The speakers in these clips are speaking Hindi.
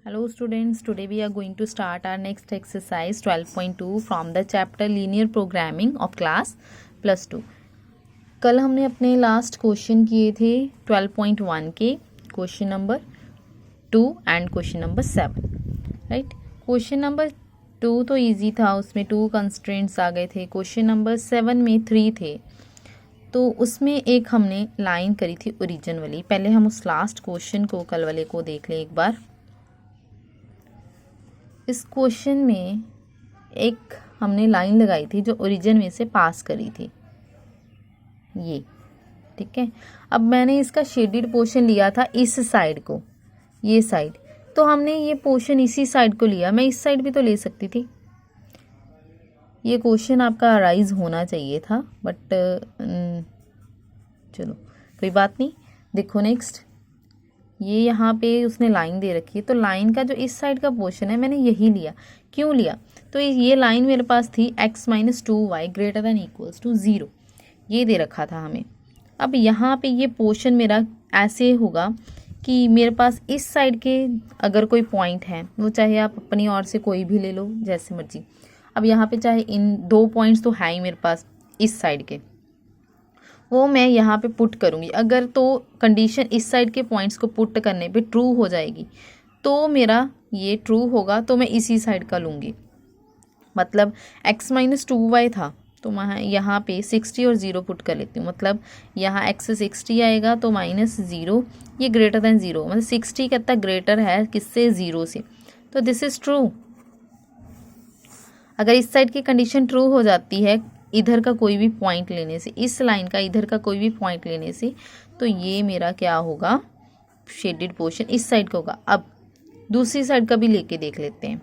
Hello students, today we are going to start our next exercise 12.2 from the chapter linear programming of class +2। कल हमने अपने लास्ट क्वेश्चन किए थे 12.1 के question number 2 and question number 7, right. Question number 2 तो इजी था, उसमें 2 कंस्ट्रेंट्स आ गए थे। क्वेश्चन नंबर 7 में 3 थे, तो उसमें एक हमने लाइन करी थी ओरिजिन वाली। पहले हम उस लास्ट क्वेश्चन को कल वाले को देख लें एक बार। इस क्वेश्चन में एक हमने लाइन लगाई थी जो ओरिजिन में से पास करी थी, ये ठीक है। अब मैंने इसका शेडेड पोर्शन लिया था इस साइड को, ये साइड, तो हमने ये पोर्शन इसी साइड को लिया। मैं इस साइड भी तो ले सकती थी। ये क्वेश्चन आपका अराइज होना चाहिए था, बट चलो कोई बात नहीं। देखो नेक्स्ट, ये यहाँ पे उसने लाइन दे रखी है, तो लाइन का जो इस साइड का पोर्शन है मैंने यही लिया। क्यों लिया? तो ये लाइन मेरे पास थी x - 2y greater than equals to 0, ये दे रखा था हमें। अब यहाँ पे ये पोर्शन मेरा ऐसे होगा कि मेरे पास इस साइड के अगर कोई पॉइंट है, वो चाहे आप अपनी ओर से कोई भी ले लो जैसे मर्जी। अब यहाँ पे चाहे इन 2 पॉइंट्स तो है ही मेरे पास इस साइड के, वो मैं यहाँ पे पुट करूँगी। अगर तो कंडीशन इस साइड के पॉइंट्स को पुट करने पे ट्रू हो जाएगी तो मेरा ये ट्रू होगा, तो मैं इसी साइड का लूँगी। मतलब x - 2y था, तो मैं यहाँ पे 60 और 0 पुट कर लेती हूँ। मतलब यहाँ x 60 आएगा तो -0, ये ग्रेटर दैन 0, मतलब 60 कितना ग्रेटर है किससे? 0 से, तो दिस इज़ ट्रू। अगर इस साइड की कंडीशन ट्रू हो जाती है इधर का कोई भी पॉइंट लेने से, इस लाइन का इधर का कोई भी पॉइंट लेने से, तो ये मेरा क्या होगा? शेडेड पोर्शन इस साइड का होगा। अब दूसरी साइड का भी लेके देख लेते हैं,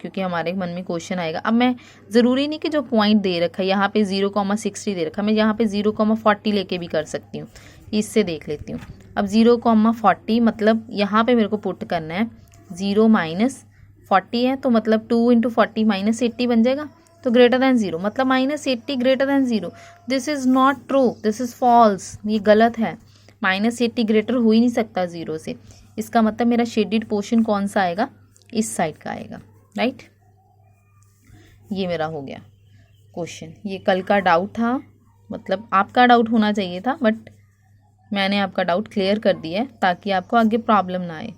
क्योंकि हमारे मन में क्वेश्चन आएगा। अब मैं ज़रूरी नहीं कि जो पॉइंट दे रखा है यहाँ पे 0,60 दे रखा है, मैं यहाँ पे 0,40 लेके भी कर सकती हूँ। इससे देख लेती हूँ। अब 0,40 मतलब यहाँ पे मेरे को पुट करना है 0 - 40 है, तो मतलब 2 × 40 -80 बन जाएगा, तो ग्रेटर दैन 0, मतलब -80 greater than 0। This is not true, this is false, ये गलत है। -80 ग्रेटर हो ही नहीं सकता 0 से। इसका मतलब मेरा शेडेड पोर्शन कौन सा आएगा? इस साइड का आएगा, राइट। ये मेरा हो गया क्वेश्चन। ये कल का डाउट था, मतलब आपका डाउट होना चाहिए था, बट मैंने आपका डाउट क्लियर कर दिया है ताकि आपको आगे प्रॉब्लम ना आए।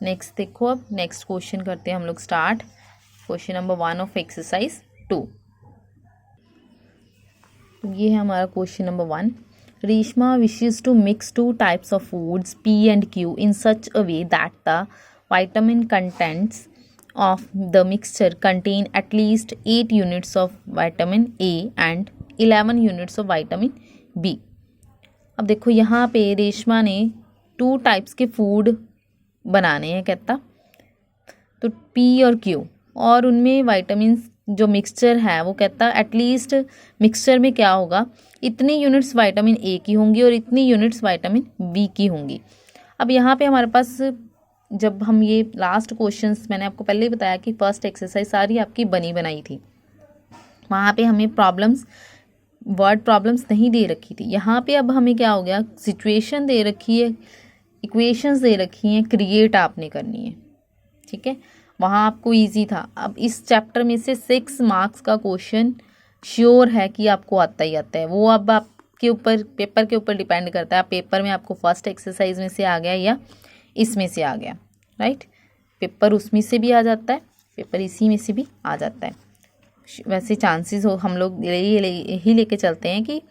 नेक्स्ट देखो, अब नेक्स्ट क्वेश्चन करते हैं हम लोग start. Question number 1 of exercise 2। ये है हमारा question number 1। Reshma wishes to mix 2 types of foods P and Q in such a way that the vitamin contents of the mixture contain at least 8 units of vitamin A and 11 units of vitamin B। अब देखो यहाँ पे रेशमा ने 2 टाइप्स के फूड बनाने हैं कहता, तो P और Q, और उनमें वाइटामिन जो मिक्सचर है वो कहता एटलीस्ट मिक्सचर में क्या होगा, इतनी यूनिट्स विटामिन ए की होंगी और इतनी यूनिट्स विटामिन बी की होंगी। अब यहाँ पे हमारे पास, जब हम ये लास्ट क्वेश्चंस, मैंने आपको पहले ही बताया कि फर्स्ट एक्सरसाइज सारी आपकी बनी बनाई थी, वहाँ पे हमें प्रॉब्लम्स, वर्ड प्रॉब्लम्स नहीं दे रखी थी। यहाँ पे अब हमें क्या हो गया, सिचुएशन दे रखी है, इक्वेशंस दे रखी हैं, क्रिएट आपने करनी है, ठीक है। वहाँ आपको इजी था। अब इस चैप्टर में से 6 मार्क्स का क्वेश्चन श्योर है कि आपको आता ही आता है। वो अब आपके ऊपर, पेपर के ऊपर डिपेंड करता है। पेपर में आपको फर्स्ट एक्सरसाइज में से आ गया या इसमें से आ गया, राइट। पेपर उसमें से भी आ जाता है, पेपर इसी में से भी आ जाता है। वैसे चांसेस हो, हम लोग ही लेके चलते हैं कि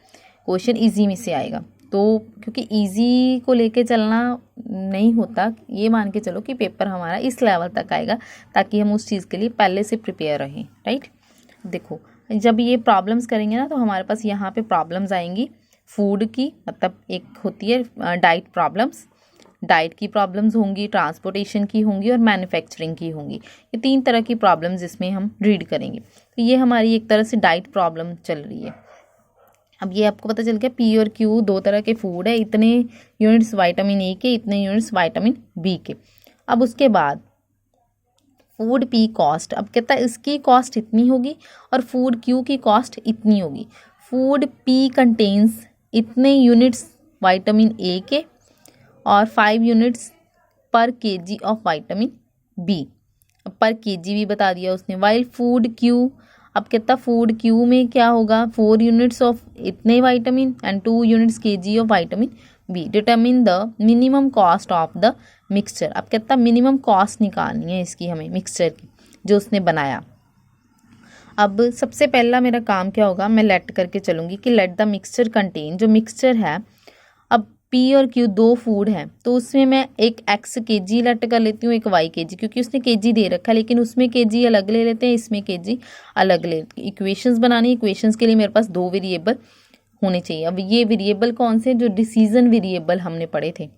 क्वेश्चन ईजी में से आएगा, तो क्योंकि इजी को लेके चलना नहीं होता, ये मान के चलो कि पेपर हमारा इस लेवल तक आएगा ताकि हम उस चीज़ के लिए पहले से प्रिपेयर रहें, राइट। देखो जब ये प्रॉब्लम्स करेंगे ना, तो हमारे पास यहाँ पे प्रॉब्लम्स आएंगी फूड की, मतलब एक होती है डाइट प्रॉब्लम्स, डाइट की प्रॉब्लम्स होंगी, ट्रांसपोर्टेशन की होंगी और मैन्युफैक्चरिंग की होंगी। ये 3 तरह की प्रॉब्लम्स इसमें हम रीड करेंगे। तो ये हमारी एक तरह से डाइट प्रॉब्लम चल रही है। अब ये आपको पता चल गया पी और क्यू 2 तरह के फूड है, इतने यूनिट्स विटामिन ए के, इतने यूनिट्स विटामिन बी के। अब उसके बाद फूड पी कॉस्ट, अब कहता है इसकी कॉस्ट इतनी होगी और फूड क्यू की कॉस्ट इतनी होगी। फूड पी कंटेन्स इतने यूनिट्स विटामिन ए के और 5 यूनिट्स पर केजी ऑफ विटामिन बी। अब पर केजी भी बता दिया उसने। वाइल फूड क्यू, अब कहता फूड क्यू में क्या होगा, 4 यूनिट्स ऑफ इतने vitamin and 2 units KG of vitamin B. Determine the minimum cost of the mixture. अब कहता मिनिमम कॉस्ट निकालनी है इसकी हमें मिक्सचर की जो उसने बनाया। अब सबसे पहला मेरा काम क्या होगा, मैं लेट करके चलूँगी कि लेट द मिक्सचर कंटेन, जो मिक्सचर है, अब पी और क्यू दो फूड हैं तो उसमें मैं एक एक्स केजी लेट कर लेती हूँ, एक वाई केजी, क्योंकि उसने केजी दे रखा है लेकिन उसमें केजी अलग ले लेते हैं, इसमें केजी अलग ले। इक्वेशंस बनानी, इक्वेशंस के लिए मेरे पास दो वेरिएबल होने चाहिए। अब ये वेरिएबल कौन से, जो डिसीजन वेरिएबल हमने पढ़े थे,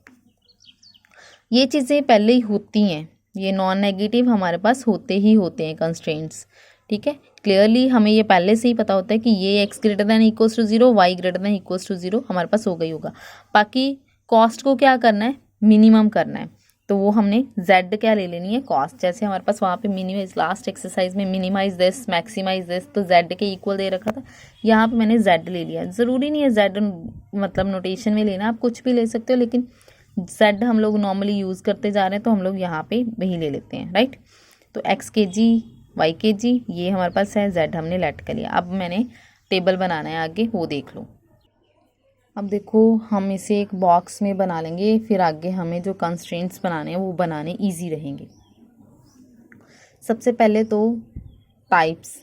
ये चीज़ें पहले ही होती हैं, ये नॉन नेगेटिव हमारे पास होते ही होते हैं कंस्ट्रेंट्स। ठीक है, क्लियरली हमें ये पहले से ही पता होता है कि ये x greater than equals to 0, y greater than equals to 0 हमारे पास हो गई होगा। बाकी कॉस्ट को क्या करना है, मिनिमम करना है, तो वो हमने z क्या ले लेनी है, कॉस्ट। जैसे हमारे पास वहाँ पे मिनिमाइज, लास्ट एक्सरसाइज में मिनिमाइज दिस मैक्सिमाइज दिस, तो z के इक्वल दे रखा था, यहाँ पे मैंने z ले लिया। ज़रूरी नहीं है z मतलब नोटेशन में लेना, आप कुछ भी ले सकते हो, लेकिन z हम लोग नॉर्मली यूज़ करते जा रहे हैं तो हम लोग यहाँ पे वही ले लेते हैं, राइट। तो x के जी, वाई के जी, ये हमारे पास है, z हमने लेट कर लिया। अब मैंने टेबल बनाना है आगे, वो देख लो। अब देखो हम इसे एक बॉक्स में बना लेंगे, फिर आगे हमें जो कंस्ट्रेंट्स बनाने हैं वो बनाने इजी रहेंगे। सबसे पहले तो टाइप्स,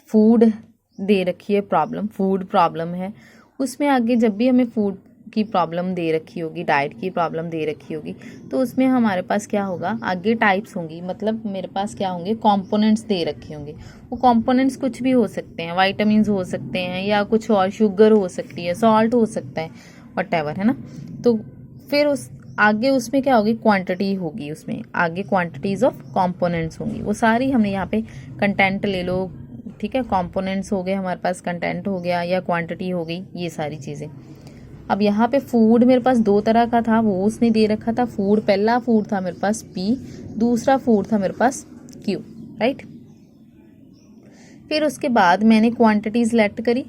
फूड दे रखी है प्रॉब्लम, फूड प्रॉब्लम है, उसमें आगे जब भी हमें फूड की प्रॉब्लम दे रखी होगी, डाइट की प्रॉब्लम दे रखी होगी, तो उसमें हमारे पास क्या होगा, आगे टाइप्स होंगी, मतलब मेरे पास क्या होंगे, कंपोनेंट्स दे रखे होंगे। वो कंपोनेंट्स कुछ भी हो सकते हैं, वाइटामिन हो सकते हैं या कुछ और, शुगर हो सकती है, सॉल्ट हो सकता है, व्हाटएवर, है ना। तो फिर उस आगे उसमें क्या होगी, क्वांटिटी होगी, उसमें आगे क्वांटिटीज ऑफ कंपोनेंट्स होंगी, वो सारी हमने यहाँ पे कंटेंट ले लो, ठीक है। कंपोनेंट्स हो गए हमारे पास, कंटेंट हो गया या क्वांटिटी हो गई, ये सारी चीज़ें। अब यहाँ पे फूड मेरे पास दो तरह का था, वो उसने दे रखा था। फूड, पहला फूड था मेरे पास P, दूसरा फूड था मेरे पास Q, राइट। फिर उसके बाद मैंने क्वांटिटीज़ लेट करी,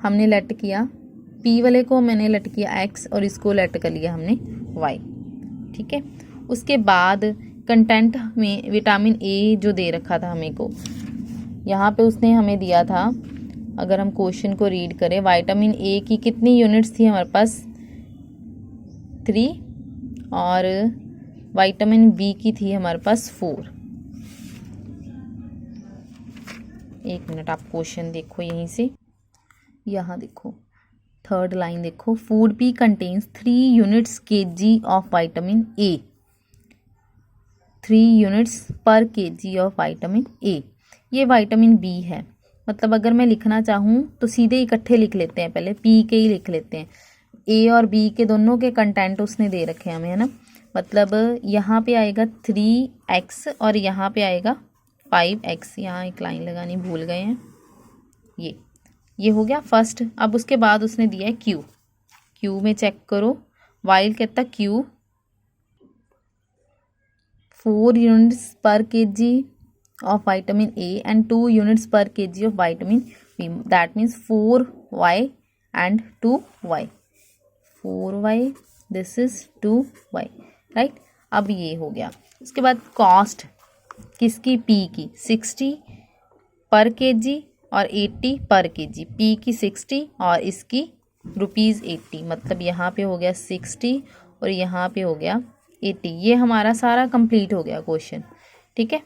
हमने लेट किया P वाले को, मैंने लेट किया X और इसको लेट कर लिया हमने Y, ठीक है। उसके बाद कंटेंट में विटामिन A जो दे रखा था हमें को, यहाँ पे उसने हमें दिया था, अगर हम क्वेश्चन को रीड करें, विटामिन ए की कितनी यूनिट्स थी हमारे पास, 3, और विटामिन बी की थी हमारे पास 4। एक मिनट, आप क्वेश्चन देखो यहीं से, यहाँ देखो थर्ड लाइन देखो, food B contains 3 units KG of vitamin A, 3 units पर केजी ऑफ विटामिन ए, ये विटामिन बी है। मतलब अगर मैं लिखना चाहूँ तो सीधे इकट्ठे लिख लेते हैं, पहले पी के ही लिख लेते हैं, ए और बी के दोनों के कंटेंट उसने दे रखे हैं हमें, है ना। मतलब यहाँ पे आएगा 3x और यहाँ पे आएगा 5x, यहाँ एक लाइन लगानी भूल गए हैं, ये हो गया फर्स्ट। अब उसके बाद उसने दिया है क्यू में चेक करो, वाइल कहता क्यू 4 यूनिट्स पर KG of vitamin A and 2 units per kg of vitamin B, that means 4y and 2y, 4y, this is 2y, right। अब ये हो गया। उसके बाद कॉस्ट किसकी, P की 60 पर केजी और 80 पर केजी, P की 60 और इसकी ₹80, मतलब यहाँ पे हो गया 60 और यहाँ पे हो गया 80। ये हमारा सारा कंप्लीट हो गया क्वेश्चन, ठीक है।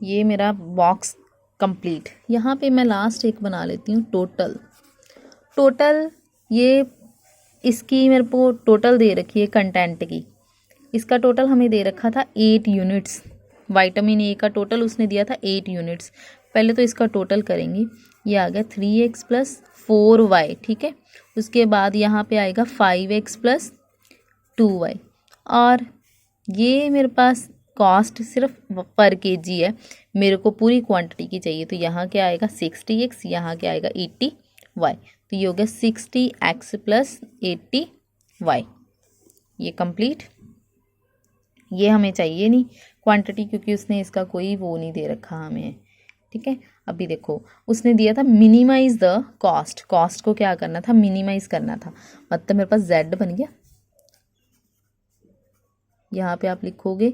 ये मेरा बॉक्स कंप्लीट। यहाँ पे मैं लास्ट एक बना लेती हूँ, टोटल ये इसकी मेरे को टोटल दे रखी है कंटेंट की, इसका टोटल हमें दे रखा था 8 यूनिट्स, विटामिन ए का टोटल उसने दिया था 8 यूनिट्स। पहले तो इसका टोटल करेंगे, ये आ गया 3x प्लस 4y, ठीक है। उसके बाद यहाँ पे आएगा 5x प्लस 2y, और ये मेरे पास कॉस्ट सिर्फ पर केजी है, मेरे को पूरी क्वांटिटी की चाहिए, तो यहाँ क्या आएगा 60x, यहाँ क्या आएगा 80y, तो ये हो गया 60x प्लस 80y, ये कंप्लीट। ये हमें चाहिए नहीं क्वांटिटी, क्योंकि उसने इसका कोई वो नहीं दे रखा हमें, ठीक है। अभी देखो उसने दिया था मिनिमाइज द कॉस्ट, कॉस्ट को क्या करना था, मिनिमाइज करना था, मतलब मेरे पास z बन गया, यहाँ पे आप लिखोगे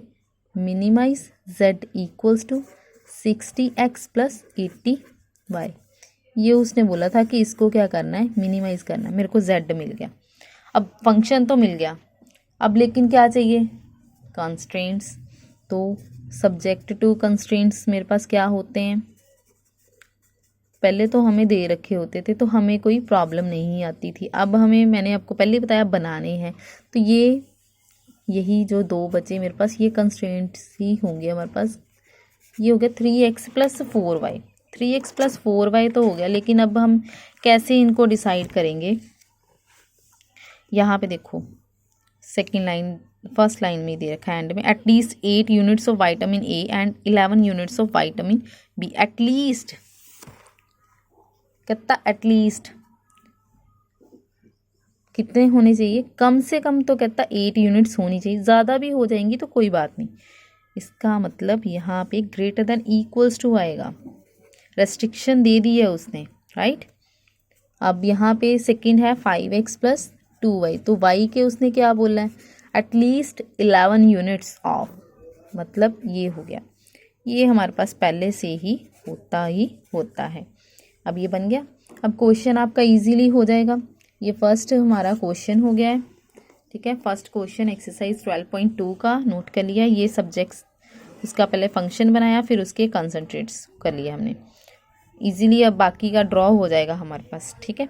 minimize z equals to 60x plus 80y। ये उसने बोला था कि इसको क्या करना है, मिनिमाइज करना है। मेरे को z मिल गया, अब फंक्शन तो मिल गया, अब लेकिन क्या चाहिए, कंस्ट्रेंट्स। तो सब्जेक्ट टू कंस्ट्रेंट्स मेरे पास क्या होते हैं, पहले तो हमें दे रखे होते थे तो हमें कोई प्रॉब्लम नहीं आती थी। अब हमें, मैंने आपको पहले बताया, बनाने हैं। तो यही जो दो बचे मेरे पास, ये कंस्ट्रेंट्स ही होंगे हमारे पास। ये हो गया 3x plus 4y, 3x plus 4y तो हो गया, लेकिन अब हम कैसे इनको डिसाइड करेंगे। यहाँ पे देखो सेकेंड लाइन, फर्स्ट लाइन में दे रखा है एंड में, at least 8 units of vitamin A and 11 units of vitamin B. At least कितना, एटलीस्ट कितने होने चाहिए, कम से कम तो कहता 8 यूनिट्स होनी चाहिए, ज़्यादा भी हो जाएंगी तो कोई बात नहीं। इसका मतलब यहाँ पे ग्रेटर देन इक्वल्स टू आएगा, रेस्ट्रिक्शन दे दी है उसने, राइट। अब यहाँ पे सेकंड है 5x प्लस 2y, तो y के उसने क्या बोला है, एटलीस्ट 11 यूनिट्स ऑफ, मतलब ये हो गया। ये हमारे पास पहले से ही होता है। अब ये बन गया। अब क्वेश्चन आपका इजीली हो जाएगा। ये फर्स्ट हमारा क्वेश्चन हो गया है, ठीक है। फर्स्ट क्वेश्चन एक्सरसाइज 12.2 का नोट कर लिया। ये सब्जेक्ट्स, इसका पहले फंक्शन बनाया, फिर उसके कंसंट्रेट्स कर लिया हमने इजीली। अब बाकी का ड्रॉ हो जाएगा हमारे पास, ठीक है।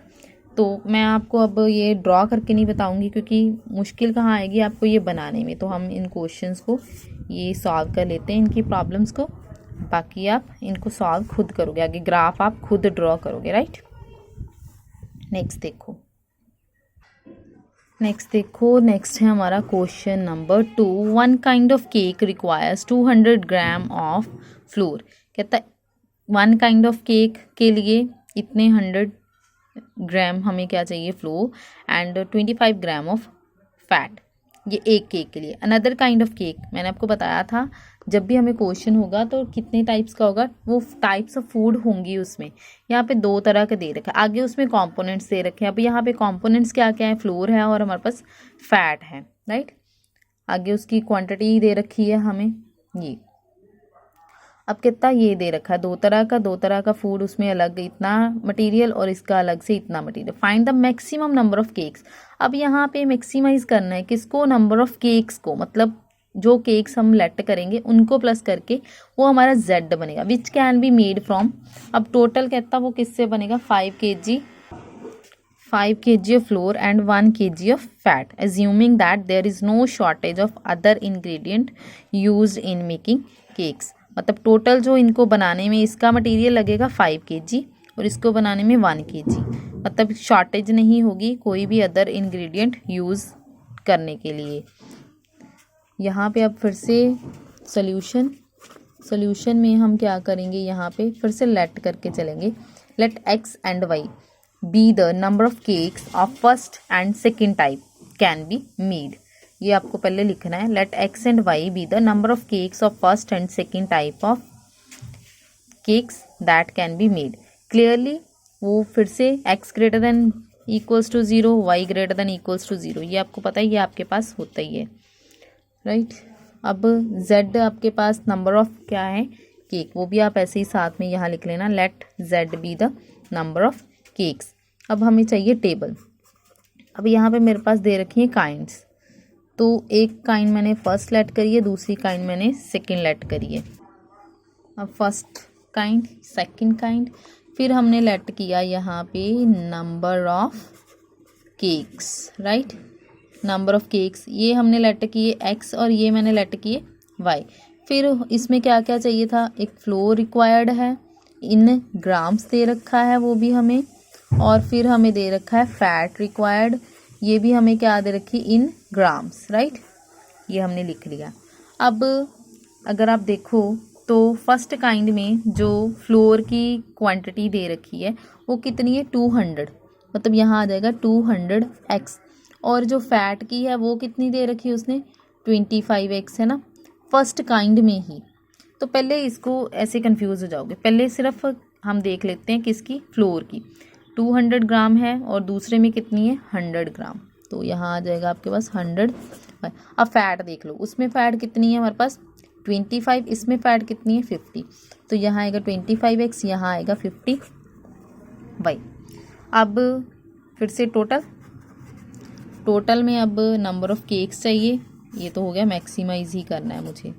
तो मैं आपको अब ये ड्रॉ करके नहीं बताऊंगी, क्योंकि मुश्किल कहाँ आएगी आपको ये बनाने में। तो हम इन क्वेश्चंस को ये सॉल्व कर लेते हैं, इनकी प्रॉब्लम्स को, बाकी आप इनको सॉल्व खुद करोगे, आगे ग्राफ आप खुद ड्रॉ करोगे, राइट। नेक्स्ट है हमारा question number 2। 1 kind of cake requires 200 gram of floor. कहता है 1 काइंड ऑफ केक के लिए इतने 100 ग्राम हमें क्या चाहिए, floor, and 25 gram of fat. ये एक केक के लिए। अनदर काइंड ऑफ केक, मैंने आपको बताया था जब भी हमें क्वेश्चन होगा तो कितने टाइप्स का होगा, वो टाइप्स ऑफ फूड होंगी उसमें। यहाँ पे 2 तरह का दे रखा है, आगे उसमें कंपोनेंट्स दे रखे हैं। अब यहाँ पे कंपोनेंट्स क्या क्या है, फ्लोर है और हमारे पास फैट है, राइट। आगे उसकी क्वांटिटी दे रखी है हमें ये। अब कितना ये दे रखा है, 2 तरह का फूड, उसमें अलग इतना मटेरियल और इसका अलग से इतना material. Find the maximum number of cakes. अब यहाँ पे मैक्सिमाइज करना है किसको, नंबर ऑफ केक्स को, मतलब जो केक्स हम लेट करेंगे उनको प्लस करके वो हमारा z बनेगा, which can be made from. अब टोटल कहता वो किससे बनेगा, 5 kg of flour and 1 kg of fat, assuming that there is no shortage of other ingredient used in making cakes। मतलब टोटल जो इनको बनाने में इसका मटेरियल लगेगा 5 kg और इसको बनाने में 1 kg, मतलब शॉर्टेज नहीं होगी कोई भी अदर इंग्रेडिएंट यूज़ करने के लिए। यहाँ पे अब फिर से सॉल्यूशन में हम क्या करेंगे, यहाँ पे फिर से लेट करके चलेंगे। Let x and y be the number of cakes of first and second type can be made. ये आपको पहले लिखना है, let x and y be the number of cakes of first and second type of cakes that can be made. Clearly वो फिर से x greater than equals to 0, y greater than equals to 0, ये आपको पता है, ये आपके पास होता ही है, राइट। अब z आपके पास नंबर ऑफ क्या है, केक, वो भी आप ऐसे ही साथ में यहाँ लिख लेना, let z be the number of cakes. अब हमें चाहिए टेबल। अब यहाँ पे मेरे पास दे रखी है काइंड्स, तो एक काइंड मैंने फर्स्ट लेट करी है, दूसरी काइंड मैंने सेकंड लेट करी है। अब फर्स्ट काइंड, सेकंड काइंड, फिर हमने लेट किया यहाँ पे number of cakes, right. Number of cakes ये हमने लेट किए x और ये मैंने लेट किए y। फिर इसमें क्या क्या चाहिए था, एक फ्लोर रिक्वायर्ड है, इन ग्राम्स दे रखा है वो भी हमें, और फिर हमें दे रखा है फैट रिक्वायर्ड, ये भी हमें क्या दे रखी, इन ग्राम्स, राइट। ये हमने लिख लिया। अब अगर आप देखो तो फर्स्ट काइंड में जो फ्लोर की क्वांटिटी दे रखी है वो कितनी है, 200, मतलब यहाँ आ जाएगा 200x, और जो फैट की है वो कितनी दे रखी है उसने, 25x है ना, फर्स्ट काइंड में ही। तो पहले इसको ऐसे कंफ्यूज हो जाओगे, पहले सिर्फ हम देख लेते हैं किसकी, फ्लोर की। 200 ग्राम है और दूसरे में कितनी है, 100 ग्राम, तो यहाँ आ जाएगा आपके पास 100। अब फैट देख लो, उसमें फैट कितनी है हमारे पास, 25 इसमें ऐड कितनी है 50, तो यहाँ आएगा 25x, यहाँ आएगा 50y। अब फिर से टोटल में अब नंबर ऑफ़ केक्स चाहिए, ये तो हो गया मैक्सिमाइज ही करना है मुझे।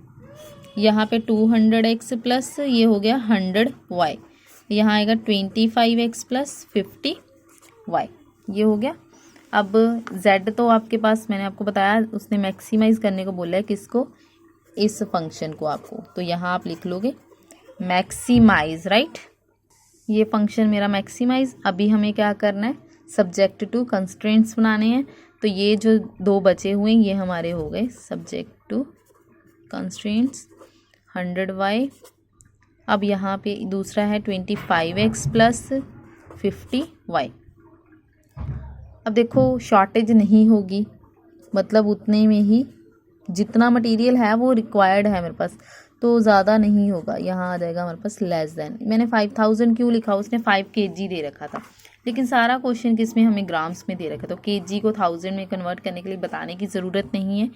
यहाँ पे 200x प्लस ये हो गया 100y, यहाँ आएगा 25x प्लस 50y, ये हो गया। अब z तो आपके पास मैंने आपको बताया उसने मैक्सिमाइज करने को बोला है, किसको, इस फंक्शन को आपको, तो यहाँ आप लिख लोगे मैक्सिमाइज, राइट। ये फंक्शन मेरा मैक्सिमाइज। अभी हमें क्या करना है, सब्जेक्ट टू कंस्ट्रेंट्स बनाने हैं, तो ये जो दो बचे हुए ये हमारे हो गए सब्जेक्ट टू कंस्ट्रेंट्स 100y। अब यहाँ पे दूसरा है 25x प्लस 50y। अब देखो शॉर्टेज नहीं होगी, मतलब उतने में ही जितना मटेरियल है वो रिक्वायर्ड है मेरे पास, तो ज़्यादा नहीं होगा, यहाँ आ जाएगा हमारे पास लेस देन। मैंने 5000 क्यों लिखा, उसने 5 kg दे रखा था, लेकिन सारा क्वेश्चन किस में हमें ग्राम्स में दे रखा, तो kg को 1000 में कन्वर्ट करने के लिए बताने की ज़रूरत नहीं है,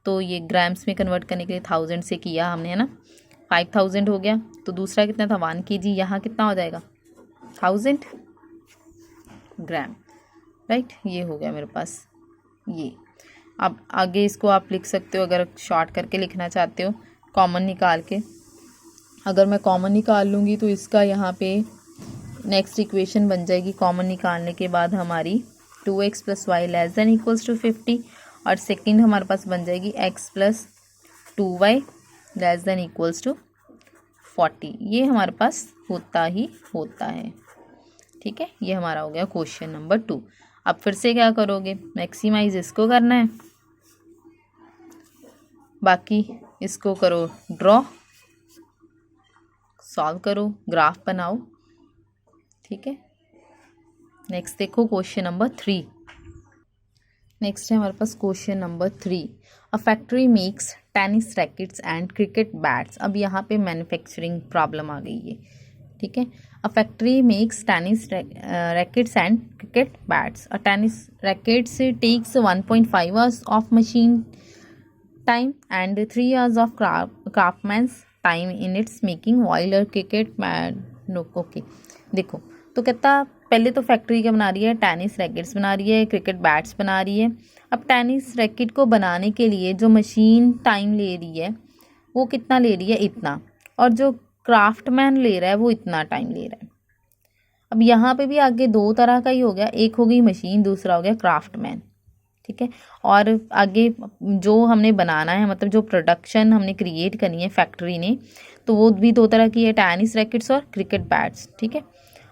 तो ये ग्राम्स में कन्वर्ट करने के लिए 1000 से किया हमने, है ना। 5000 हो गया, तो दूसरा कितना था 1 kg, यहाँ कितना हो जाएगा 1000 ग्राम, राइट। ये हो गया मेरे पास ये। अब आगे इसको आप लिख सकते हो, अगर शॉर्ट करके लिखना चाहते हो कॉमन निकाल के। अगर मैं कॉमन निकाल लूँगी तो इसका यहाँ पे नेक्स्ट इक्वेशन बन जाएगी, कॉमन निकालने के बाद हमारी 2x plus Y less than equals to 50, और सेकंड हमारे पास बन जाएगी x plus 2y less than equals to 40। ये हमारे पास होता ही होता है, ठीक है। ये हमारा हो गया क्वेश्चन नंबर 2। अब फिर से क्या करोगे, मैक्सिमाइज इसको करना है, बाकी इसको करो ड्रॉ, सॉल्व करो, ग्राफ बनाओ, ठीक है। नेक्स्ट देखो क्वेश्चन नंबर 3। नेक्स्ट है हमारे पास question number 3। A factory makes tennis rackets and cricket bats. अब यहाँ पे मैन्युफैक्चरिंग प्रॉब्लम आ गई है, ठीक है। A factory makes tennis rackets and cricket bats. A tennis rackets takes 1.5 hours of machine time and 3 hours of craftsman's time in its making while a cricket bat no okay। देखो तो कहता पहले तो फैक्ट्री क्या बना रही है, टेनिस रैकेट्स बना रही है, क्रिकेट बैट्स बना रही है। अब टेनिस रैकेट को बनाने के लिए जो मशीन टाइम ले रही है वो कितना ले रही है, इतना, और जो क्राफ्टमैन ले रहा है वो इतना टाइम ले रहा है। अब यहाँ पे भी आगे दो तरह का ही हो गया, एक हो गई मशीन, दूसरा हो गया क्राफ्टमैन, ठीक है। और आगे जो हमने बनाना है, मतलब जो प्रोडक्शन हमने क्रिएट करनी है फैक्ट्री ने, तो वो भी दो तरह की है, टेनिस रैकेट्स और क्रिकेट बैट्स, ठीक है।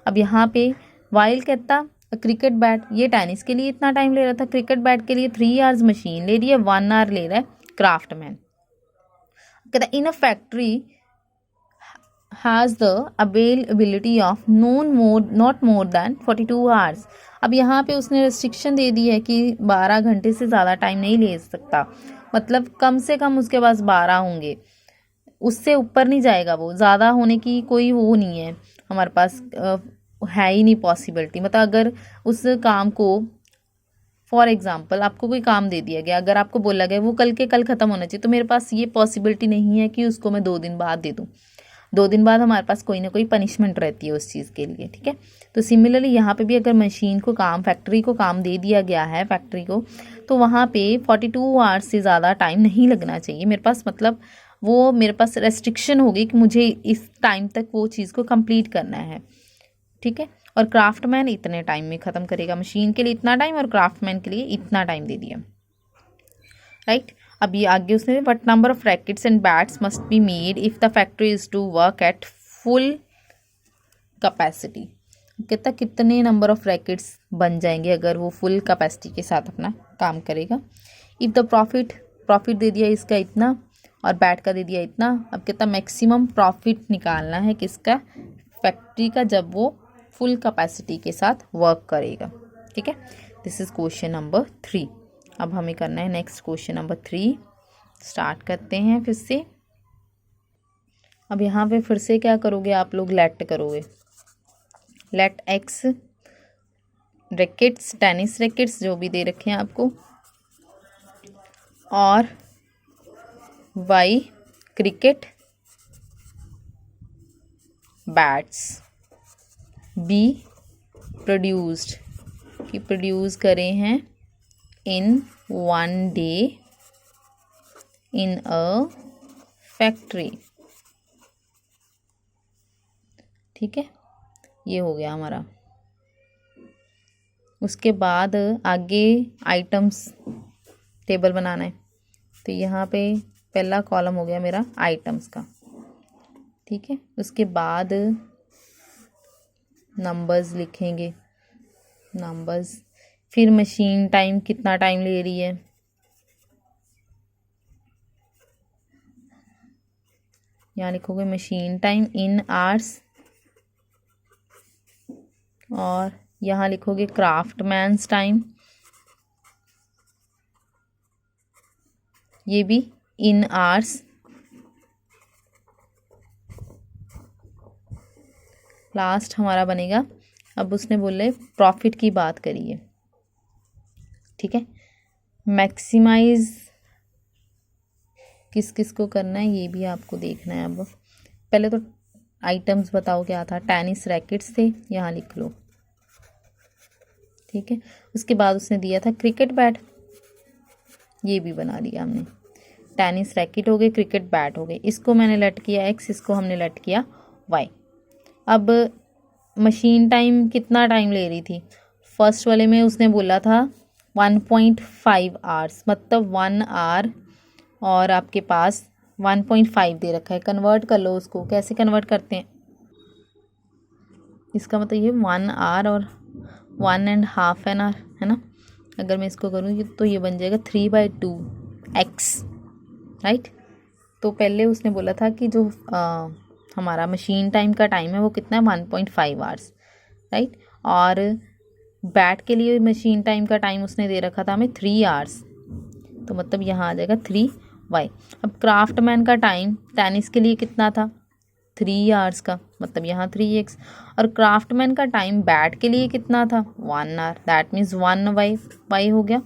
अब यहाँ पे वाइल कहता क्रिकेट बैट, ये टेनिस के लिए इतना टाइम ले रहा था, क्रिकेट बैट के लिए 3 hours मशीन ले रही है, 1 hour ले रहा है क्राफ्टमैन। कहता in a factory has the availability of not more than 42 hours। अब यहाँ पे उसने रेस्ट्रिक्शन दे दी है कि 12 घंटे से ज़्यादा टाइम नहीं ले सकता, मतलब कम से कम उसके पास 12 होंगे, उससे ऊपर नहीं जाएगा, वो ज़्यादा होने की कोई वो नहीं है हमारे पास, है ही नहीं पॉसिबिलिटी। मतलब अगर उस काम को, फॉर एग्जांपल आपको कोई काम दे दिया गया, अगर आपको बोला गया वो कल के कल ख़त्म होना चाहिए, तो मेरे पास ये पॉसिबिलिटी नहीं है कि उसको मैं 2 दिन बाद दे दूँ। 2 दिन बाद हमारे पास कोई ना कोई पनिशमेंट रहती है उस चीज़ के लिए, ठीक है। तो सिमिलरली यहाँ पे भी अगर मशीन को काम, फैक्ट्री को काम दे दिया गया है फैक्ट्री को, तो वहाँ पे 42 hours से ज़्यादा टाइम नहीं लगना चाहिए मेरे पास, मतलब वो मेरे पास रेस्ट्रिक्शन होगी कि मुझे इस टाइम तक वो चीज़ को कंप्लीट करना है, ठीक है। और क्राफ्टमैन इतने टाइम में ख़त्म करेगा, मशीन के लिए इतना टाइम और क्राफ्टमैन के लिए इतना टाइम दे दिया, राइट। अब ये आगे उसने what number of rackets and bats must be made if the factory is to work at full capacity. कहता कितने नंबर ऑफ रैकेट्स बन जाएंगे अगर वो फुल कैपेसिटी के साथ अपना काम करेगा। इफ़ द प्रॉफिट दे दिया इसका इतना और बैट का दे दिया इतना। अब कहता मैक्सिमम प्रॉफिट निकालना है किसका, फैक्ट्री का, जब वो फुल कैपेसिटी के साथ वर्क करेगा, ठीक है। This is question number 3। अब हमें करना है नेक्स्ट क्वेश्चन नंबर 3। स्टार्ट करते हैं फिर से। अब यहाँ पे फिर से क्या करोगे आप लोग, लेट करोगे, let X rackets, tennis rackets जो भी दे रखे हैं आपको, और Y cricket, bats. B, produced, कि प्रोड्यूस करे हैं in one day in a factory. ठीक है, ये हो गया हमारा। उसके बाद आगे आइटम्स टेबल बनाना है, तो यहाँ पे पहला कॉलम हो गया मेरा आइटम्स का। ठीक है, उसके बाद नंबर्स लिखेंगे, नंबर्स, फिर मशीन टाइम कितना टाइम ले रही है, यहाँ लिखोगे मशीन टाइम इन आवर्स, और यहाँ लिखोगे क्राफ्टमैन्स टाइम, ये भी इन आवर्स। लास्ट हमारा बनेगा, अब उसने बोले प्रॉफिट की बात करिए। ठीक है, मैक्सिमाइज किस किस को करना है ये भी आपको देखना है। अब पहले तो आइटम्स बताओ क्या था, टेनिस रैकेट्स थे, यहाँ लिख लो। ठीक है, उसके बाद उसने दिया था क्रिकेट बैट, ये भी बना दिया हमने। टेनिस रैकेट हो गए, क्रिकेट बैट हो गए, इसको मैंने लेट किया x, इसको हमने लेट किया y। अब मशीन टाइम कितना टाइम ले रही थी, फर्स्ट वाले में उसने बोला था 1.5 आवर्स, मतलब 1 आवर और आपके पास 1.5 दे रखा है। कन्वर्ट कर लो उसको, कैसे कन्वर्ट करते हैं, इसका मतलब ये 1 आवर और 1.5 एन आवर है ना। अगर मैं इसको करूँ तो ये बन जाएगा 3/2 x, राइट। तो पहले उसने बोला था कि जो हमारा मशीन टाइम का टाइम है वो कितना है, 1.5 आवर्स, राइट। और बैट के लिए मशीन टाइम का टाइम उसने दे रखा था हमें 3 आवर्स, तो मतलब यहाँ आ जाएगा 3y। अब क्राफ्टमैन का टाइम टेनिस के लिए कितना था, 3 आवर्स का, मतलब यहाँ 3x। और क्राफ्टमैन का टाइम बैट के लिए कितना था, 1 आवर, दैट मीन्स 1y हो गया।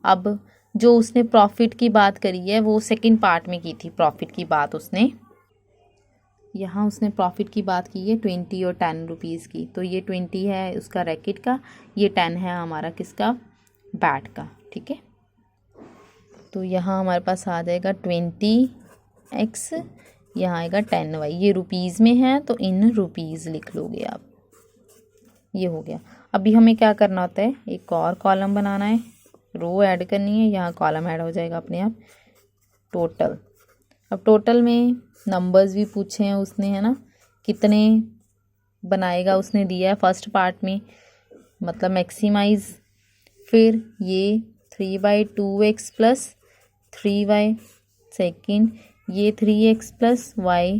अब जो उसने प्रॉफिट की बात करी है वो सेकंड पार्ट में की थी, प्रॉफिट की बात उसने, यहाँ उसने प्रॉफिट की बात की है 20 और 10 रुपीज़ की। तो ये 20 है उसका रैकेट का, ये 10 है हमारा किसका, बैट का। ठीक है, तो यहाँ हमारे पास आ जाएगा 20x, यहाँ आएगा 10y। ये रुपीज़ में है तो इन रुपीज़ लिख लोगे आप, ये हो गया। अभी हमें क्या करना होता है, एक और कॉलम बनाना है, रो ऐड करनी है, यहाँ कॉलम ऐड हो जाएगा अपने आप, टोटल। अब टोटल में नंबर्स भी पूछे हैं उसने, है ना, कितने बनाएगा उसने दिया है फर्स्ट पार्ट में, मतलब मैक्सिमाइज। फिर ये 3/2x प्लस 3y, सेकेंड ये 3x प्लस y,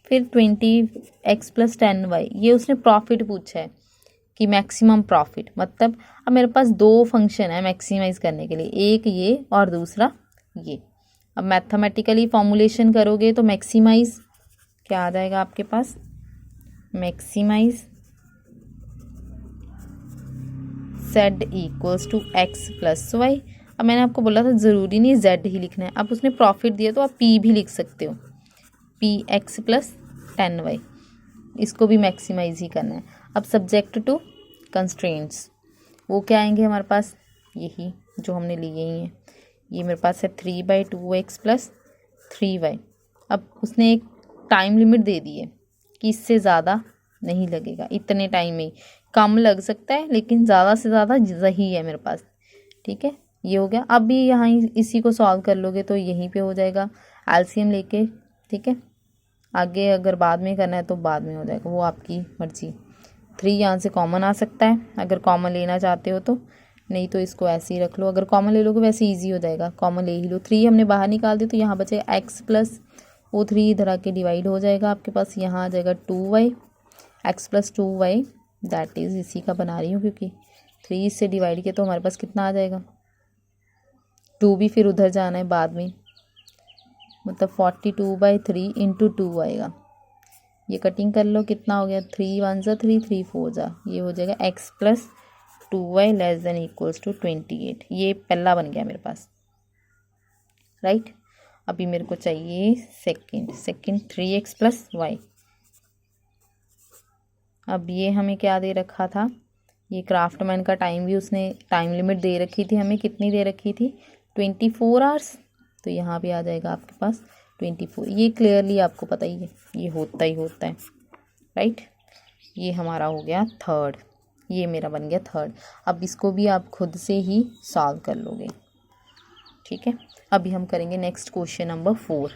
फिर 20x प्लस 10y। ये उसने प्रॉफिट पूछा है कि मैक्सिमम प्रॉफिट, मतलब अब मेरे पास दो फंक्शन है मैक्सिमाइज करने के लिए, एक ये और दूसरा ये। अब मैथमेटिकली फॉर्मूलेशन करोगे तो मैक्सिमाइज क्या आ जाएगा आपके पास, maximize z equals to x plus y। अब मैंने आपको बोला था ज़रूरी नहीं z ही लिखना है, अब उसने प्रॉफिट दिया तो आप p भी लिख सकते हो, px प्लस 10y, इसको भी मैक्सिमाइज ही करना है। अब सब्जेक्ट टू कंस्ट्रेंट्स, वो क्या आएंगे हमारे पास, यही जो हमने लिए ही हैं। ये मेरे पास है 3/2x प्लस 3y। अब उसने एक टाइम लिमिट दे दी है कि इससे ज़्यादा नहीं लगेगा, इतने टाइम में, कम लग सकता है लेकिन ज़्यादा से ज़्यादा सही है मेरे पास। ठीक है, ये हो गया। अब भी यहाँ इसी को सॉल्व कर लोगे तो यहीं पे हो जाएगा एलसीएम लेके। ठीक है, आगे अगर बाद में करना है तो बाद में हो जाएगा, वो आपकी मर्जी। 3 यहाँ से कॉमन आ सकता है अगर कॉमन लेना चाहते हो तो, नहीं तो इसको ऐसे ही रख लो, अगर कॉमन ले लोगे वैसे ईजी हो जाएगा, कॉमन ले ही लो। 3 हमने बाहर निकाल दी तो यहाँ बचेगा x प्लस वो 3 इधर आके डिवाइड हो जाएगा आपके पास, यहाँ आ जाएगा 2y, x plus 2y, that is इसी का बना रही हूँ क्योंकि 3 इससे डिवाइड किया तो हमारे पास कितना आ जाएगा, 2 भी फिर उधर जाना है बाद में, मतलब 42/3 इंटू 2 आएगा। ये कटिंग कर लो, कितना हो गया, 3 1 ज़ा 3, 3 4 ज़ा, ये हो जाएगा x plus 2y less than equals to 28। ये पहला बन गया मेरे पास, राइट। अभी मेरे को चाहिए सेकंड 3x प्लस वाई। अब ये हमें क्या दे रखा था, ये क्राफ्टमैन का टाइम भी उसने टाइम लिमिट दे रखी थी हमें, कितनी दे रखी थी 24 आवर्स। तो यहाँ पे आ जाएगा आपके पास 24। ये क्लियरली आपको पता ही है, ये होता ही होता है, राइट। ये हमारा हो गया थर्ड, ये मेरा बन गया थर्ड। अब इसको भी आप खुद से ही सॉल्व कर लोगे, ठीक है। अभी हम करेंगे नेक्स्ट क्वेश्चन नंबर 4।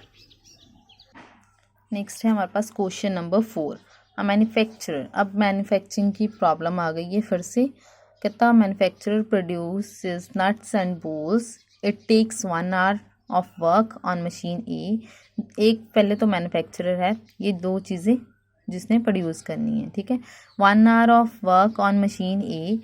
नेक्स्ट है हमारे पास क्वेश्चन नंबर 4, मैन्युफैक्चरर। अब मैन्युफैक्चरिंग की प्रॉब्लम आ गई है फिर से। कहता manufacturer produces nuts and bolts, it takes 1 hour of work on machine A. एक पहले तो मैन्युफैक्चरर है, ये दो चीज़ें जिसने प्रोड्यूस करनी है, ठीक है। 1 hour of work on machine A,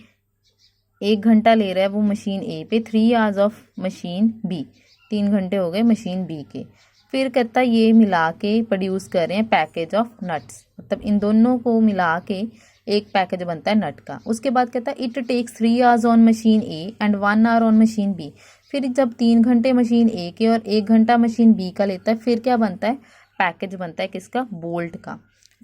1 घंटा ले रहा है वो मशीन ए पे। 3 आवर्स ऑफ मशीन बी, 3 घंटे हो गए मशीन बी के। फिर कहता ये मिला के प्रोड्यूस कर रहे हैं पैकेज ऑफ नट्स, मतलब इन दोनों को मिला के एक पैकेज बनता है नट का। उसके बाद कहता है it takes 3 hours on machine A and 1 hour on machine B. फिर जब 3 घंटे मशीन ए के और 1 घंटा मशीन बी का लेता है, फिर क्या बनता है, पैकेज बनता है किसका, बोल्ट का।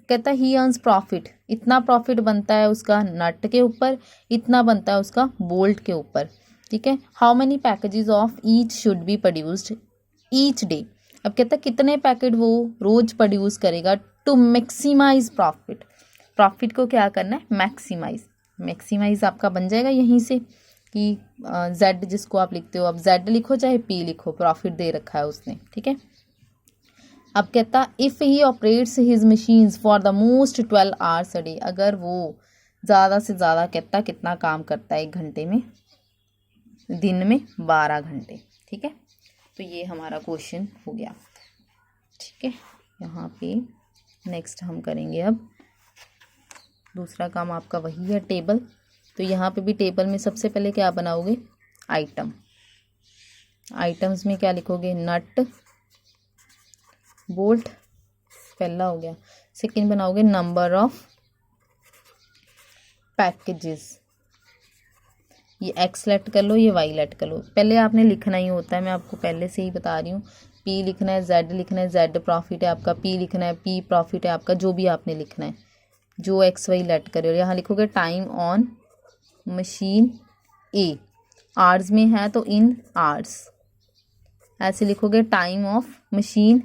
कहता है ही अर्न्स प्रॉफिट, इतना प्रॉफिट बनता है उसका नट के ऊपर, इतना बनता है उसका बोल्ट के ऊपर, ठीक है। How many packages of each should be produced each day. अब कहता है कितने पैकेट वो रोज प्रोड्यूस करेगा टू मैक्सिमाइज प्रॉफिट। प्रॉफिट को क्या करना है, मैक्सिमाइज। मैक्सिमाइज आपका बन जाएगा यहीं से कि जेड जिसको आप लिखते हो, अब जेड लिखो चाहे पी लिखो, प्रॉफिट दे रखा है उसने, ठीक है। अब कहता if he operates his machines for the most 12 hours a day, अगर वो ज़्यादा से ज़्यादा कहता कितना काम करता है 1 घंटे में, दिन में 12 घंटे, ठीक है। तो ये हमारा क्वेश्चन हो गया, ठीक है। यहाँ पे नेक्स्ट हम करेंगे अब दूसरा काम, आपका वही है टेबल। तो यहाँ पे भी टेबल में सबसे पहले क्या बनाओगे, आइटम। आइटम्स में क्या लिखोगे, नट बोल्ट, पहला हो गया। सेकंड बनाओगे नंबर ऑफ पैकेजेस, ये एक्स लेट कर लो, ये वाई लेट कर लो। पहले आपने लिखना ही होता है, मैं आपको पहले से ही बता रही हूँ। पी लिखना है, जेड लिखना है, जेड प्रॉफिट है आपका, पी लिखना है, पी प्रॉफिट है आपका, जो भी आपने लिखना है, जो एक्स वाई लेट करे। और यहाँ लिखोगे time on machine A, hours में है तो इन आवर्स, ऐसे लिखोगे time of machine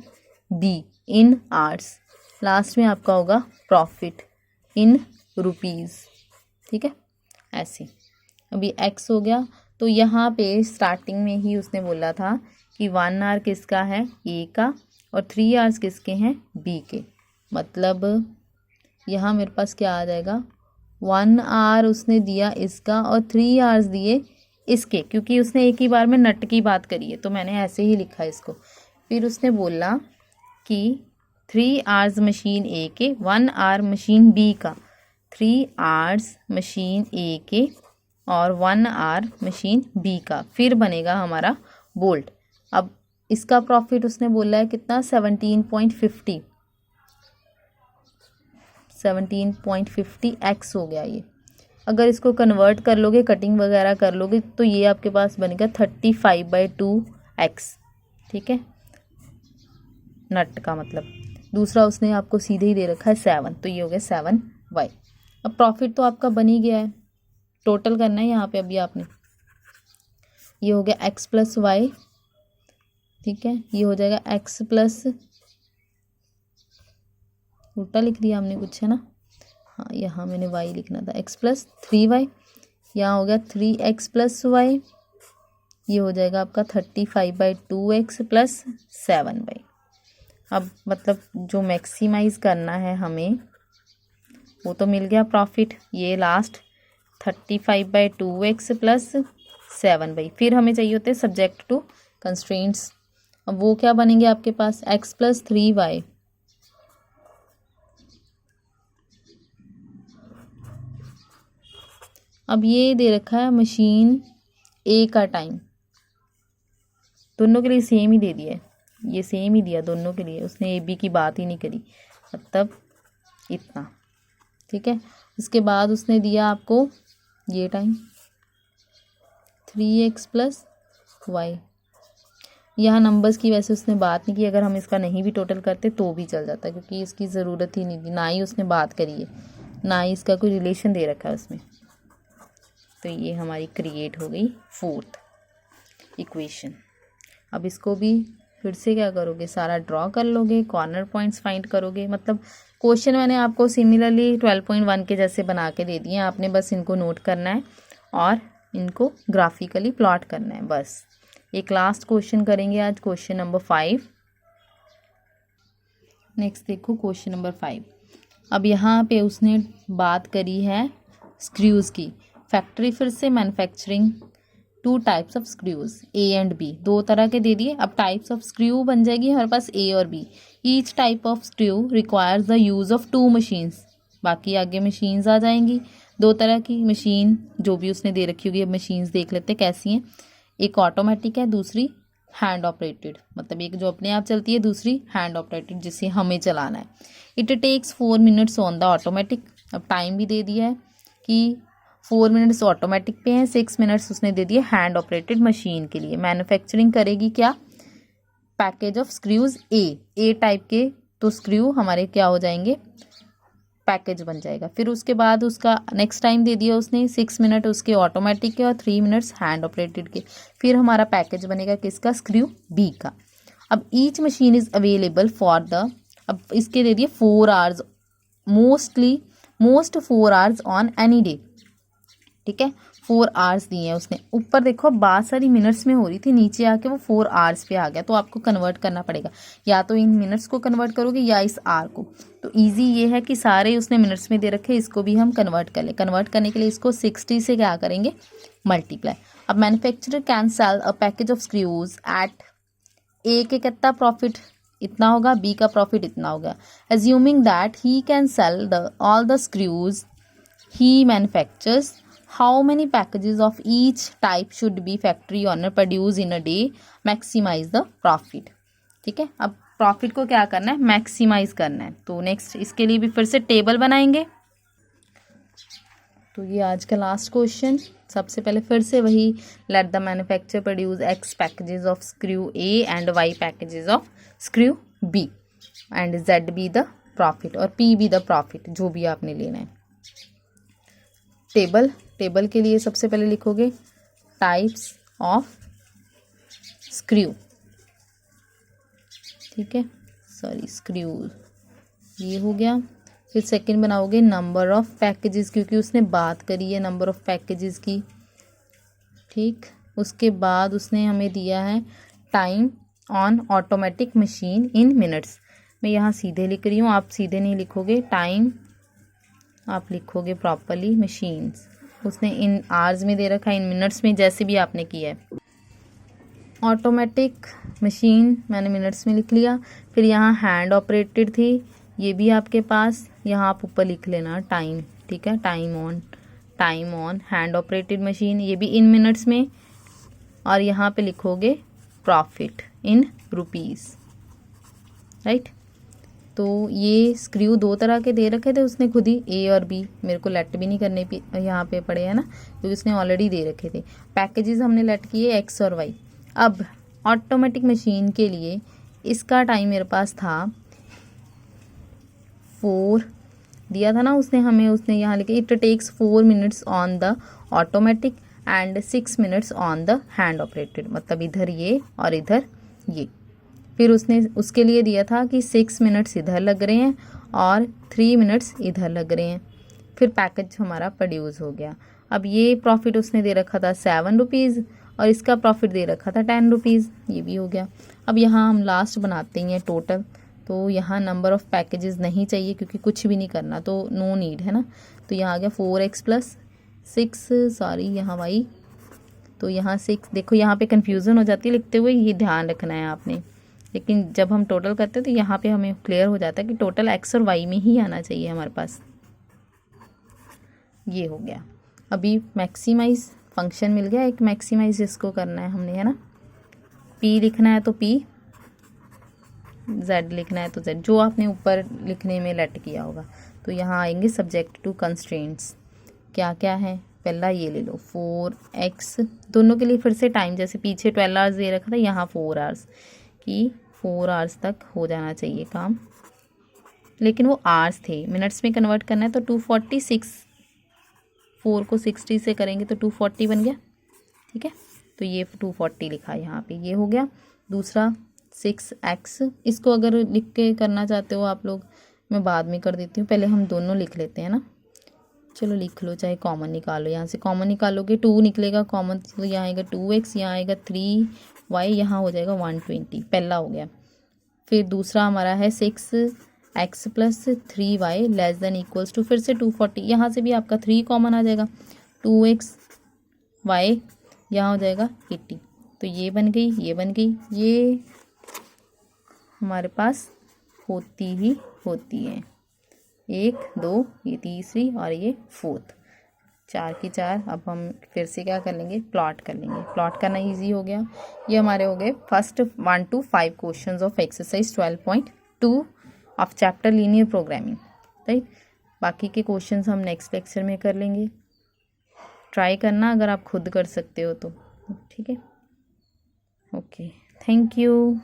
be in hours. Last में आपका होगा प्रॉफिट इन रुपीज़, ठीक है, ऐसे। अभी एक्स हो गया, तो यहाँ पे स्टार्टिंग में ही उसने बोला था कि 1 आवर किसका है, ए का, और 3 आवर्स किसके हैं, बी के। मतलब यहाँ मेरे पास क्या आ जाएगा, 1 आवर उसने दिया इसका और 3 आवर्स दिए इसके, क्योंकि उसने एक ही बार में नट की बात करी है तो मैंने ऐसे ही लिखा इसको। फिर उसने बोला कि 3 आवर्स मशीन ए के, 1 आवर मशीन बी का, 3 आवर्स मशीन ए के और 1 आवर मशीन बी का, फिर बनेगा हमारा बोल्ट। अब इसका प्रॉफिट उसने बोला है कितना, 17.50 एक्स हो गया ये। अगर इसको कन्वर्ट कर लोगे, कटिंग वगैरह कर लोगे, तो ये आपके पास बनेगा 35/2 एक्स, ठीक है, नट का मतलब। दूसरा उसने आपको सीधे ही दे रखा है 7, तो ये हो गया 7 वाई। अब प्रॉफिट तो आपका बन ही गया है, टोटल करना है यहाँ पे अभी आपने। ये हो गया एक्स प्लस वाई, ठीक है, ये हो जाएगा एक्स प्लस, उल्टा लिख दिया हमने कुछ, है ना, हाँ यहाँ मैंने वाई लिखना था, एक्स प्लस 3y। यहाँ हो गया 3x प्लस वाई, ये हो जाएगा आपका 35/2 एक्स प्लस 7y। अब मतलब जो मैक्सिमाइज करना है हमें वो तो मिल गया प्रॉफिट, ये लास्ट 35/2 एक्स प्लस 7y। फिर हमें चाहिए होते हैं सब्जेक्ट टू कंस्ट्रेंट्स। अब वो क्या बनेंगे आपके पास, x प्लस 3y, अब ये दे रखा है मशीन ए का टाइम, दोनों के लिए सेम ही दे दिया है, ये सेम ही दिया दोनों के लिए, उसने ए बी की बात ही नहीं करी, मतलब इतना, ठीक है। उसके बाद उसने दिया आपको ये टाइम 3x प्लस वाई। यहाँ नंबर्स की वैसे उसने बात नहीं की, अगर हम इसका नहीं भी टोटल करते तो भी चल जाता, क्योंकि इसकी ज़रूरत ही नहीं थी, ना ही उसने बात करी है, ना ही इसका कोई रिलेशन दे रखा है उसमें। तो ये हमारी क्रिएट हो गई फोर्थ इक्वेशन। अब इसको भी फिर से क्या करोगे, सारा ड्रॉ कर लोगे, कॉर्नर पॉइंट्स फाइंड करोगे। मतलब क्वेश्चन मैंने आपको सिमिलरली 12.1 के जैसे बना के दे दिए, आपने बस इनको नोट करना है और इनको ग्राफिकली प्लॉट करना है बस। एक लास्ट क्वेश्चन करेंगे आज, क्वेश्चन नंबर 5। नेक्स्ट देखो क्वेश्चन नंबर 5। अब यहाँ पे उसने बात करी है स्क्रूज़ की। फैक्ट्री फिर से manufacturing 2 types of screws A and B, 2 तरह के दे दिए। अब टाइप्स ऑफ स्क्रू बन जाएगी हमारे पास ए और B. Each type of screw requires the use of 2 machines. बाकी आगे मशीन्स आ जाएंगी, 2 तरह की मशीन जो भी उसने दे रखी होगी। अब मशीन्स देख लेते हैं कैसी हैं। एक ऑटोमेटिक है, दूसरी हैंड ऑपरेटेड, मतलब एक जो अपने आप चलती है, दूसरी हैंड ऑपरेटेड जिसे हमें चलाना है। It takes 4 minutes on the automatic. अब टाइम भी दे दिया है कि 4 मिनट्स ऑटोमेटिक पे हैं, 6 मिनट्स उसने दे दिए हैंड ऑपरेटेड मशीन के लिए। मैन्युफैक्चरिंग करेगी क्या, package of screws A type के, तो स्क्रू हमारे क्या हो जाएंगे, पैकेज बन जाएगा। फिर उसके बाद उसका नेक्स्ट टाइम दे दिया उसने 6 मिनट उसके ऑटोमेटिक के और 3 मिनट्स हैंड ऑपरेटेड के। फिर हमारा पैकेज बनेगा किसका, स्क्रू बी का। अब each machine is available for the, अब इसके दे दिए 4 hours, most 4 hours on any day. ठीक है, 4 आवर्स दिए हैं उसने। ऊपर देखो बात सारी मिनट्स में हो रही थी, नीचे आके वो 4 आवर्स पे आ गया, तो आपको कन्वर्ट करना पड़ेगा, या तो इन मिनट्स को कन्वर्ट करोगे या इस आर को। तो इजी ये है कि सारे उसने मिनट्स में दे रखे, इसको भी हम कन्वर्ट कर ले। कन्वर्ट करने के लिए इसको 60 से क्या करेंगे, मल्टीप्लाई। अब manufacturer can sell a package of screws at a के कितना प्रॉफिट, इतना होगा, बी का प्रॉफिट इतना होगा। Assuming that he can sell all the screws he manufactures, how many packages of each type should be factory owner produce in a day, maximize the profit। ठीक है, अब प्रॉफिट को क्या करना है, मैक्सिमाइज करना है। तो नेक्स्ट इसके लिए भी फिर से टेबल बनाएंगे। तो ये आज का लास्ट क्वेश्चन। सबसे पहले फिर से वही, let the manufacturer produce X packages of screw A and Y packages of screw B and Z be the profit और पी बी द प्रॉफिट, जो भी आपने लेना है। टेबल के लिए सबसे पहले लिखोगे टाइप्स ऑफ स्क्रू, ठीक है, सॉरी स्क्रू, ये हो गया। फिर सेकंड बनाओगे नंबर ऑफ पैकेजेस, क्योंकि उसने बात करी है नंबर ऑफ पैकेजेस की। ठीक, उसके बाद उसने हमें दिया है time on automatic machine in minutes. मैं यहाँ सीधे लिख रही हूँ, आप सीधे नहीं लिखोगे, टाइम आप लिखोगे प्रॉपरली, मशीन्स उसने इन आवर्स में दे रखा है, इन मिनट्स में, जैसे भी आपने किया है। ऑटोमेटिक मशीन मैंने मिनट्स में लिख लिया। फिर यहाँ हैंड ऑपरेटेड थी, ये भी आपके पास, यहाँ आप ऊपर लिख लेना टाइम। ठीक है, time on hand operated machine, ये भी इन मिनट्स में। और यहाँ पे लिखोगे प्रॉफिट इन रुपीज़, राइट। तो ये स्क्रू 2 तरह के दे रखे थे उसने खुद ही, ए और बी। मेरे को लेट भी नहीं करने यहाँ पे पड़े हैं ना, क्योंकि उसने ऑलरेडी दे रखे थे। पैकेजेस हमने लेट किए एक्स और वाई। अब ऑटोमेटिक मशीन के लिए इसका टाइम मेरे पास था 4 दिया था ना उसने हमें, उसने यहाँ लिखे it takes 4 minutes on the automatic and 6 minutes on the hand operated, मतलब इधर ये और इधर ये। फिर उसने उसके लिए दिया था कि 6 मिनट्स इधर लग रहे हैं और 3 मिनट्स इधर लग रहे हैं। फिर पैकेज हमारा प्रोड्यूस हो गया। अब ये प्रॉफिट उसने दे रखा था 7 रुपीज़ और इसका प्रॉफिट दे रखा था 10 रुपीज़, ये भी हो गया। अब यहाँ हम लास्ट बनाते हैं टोटल। तो यहाँ नंबर ऑफ़ पैकेजेस नहीं चाहिए क्योंकि कुछ भी नहीं करना, तो नो नीड है ना। तो यहाँ आ गया 4x + 6, सॉरी यहाँ y, तो यहाँ 6। देखो यहाँ पे कन्फ्यूज़न हो जाती है लिखते हुए, ये ध्यान रखना है आपने। लेकिन जब हम टोटल करते हैं तो यहाँ पे हमें क्लियर हो जाता है कि टोटल x और y में ही आना चाहिए हमारे पास। ये हो गया। अभी मैक्सिमाइज फंक्शन मिल गया, एक मैक्सिमाइज इसको करना है हमने, है ना। p लिखना है तो p, z लिखना है तो z, जो आपने ऊपर लिखने में लेट किया होगा। तो यहाँ आएंगे सब्जेक्ट टू कंस्ट्रेंट्स, क्या क्या है, पहला ये ले लो 4x, दोनों के लिए फिर से टाइम जैसे पीछे 12 आवर्स दे रखा था, यहाँ 4 आवर्स कि 4 आवर्स तक हो जाना चाहिए काम, लेकिन वो आवर्स थे, मिनट्स में कन्वर्ट करना है तो 246, 4 को 60 से करेंगे तो 240 बन गया। ठीक है, तो ये 240 लिखा यहाँ पे, ये हो गया। दूसरा 6x, इसको अगर लिख के करना चाहते हो आप लोग, मैं बाद में कर देती हूँ, पहले हम दोनों लिख लेते हैं ना। चलो लिख लो, चाहे कॉमन निकालो, यहाँ से कॉमन निकालोगे 2 निकलेगा कॉमन, तो यहाँ आएगा 2x, यहाँ आएगा 3y, यहाँ हो जाएगा 120, पहला हो गया। फिर दूसरा हमारा है 6x plus 3y less than equals to, फिर से 240, यहाँ से भी आपका 3 कॉमन आ जाएगा, 2xy, यहाँ हो जाएगा 80, तो ये बन गई, ये बन गई, ये हमारे पास होती ही होती है, 1 2, ये तीसरी और ये 4th, 4 की 4। अब हम फिर से क्या कर लेंगे, प्लॉट कर लेंगे, प्लॉट करना इजी हो गया। ये हमारे हो गए first 1 to 5 questions of exercise 12.2 of chapter linear programming, right. बाकी के क्वेश्चंस हम नेक्स्ट लेक्चर में कर लेंगे, ट्राई करना अगर आप खुद कर सकते हो तो, ठीक है। Okay, thank you.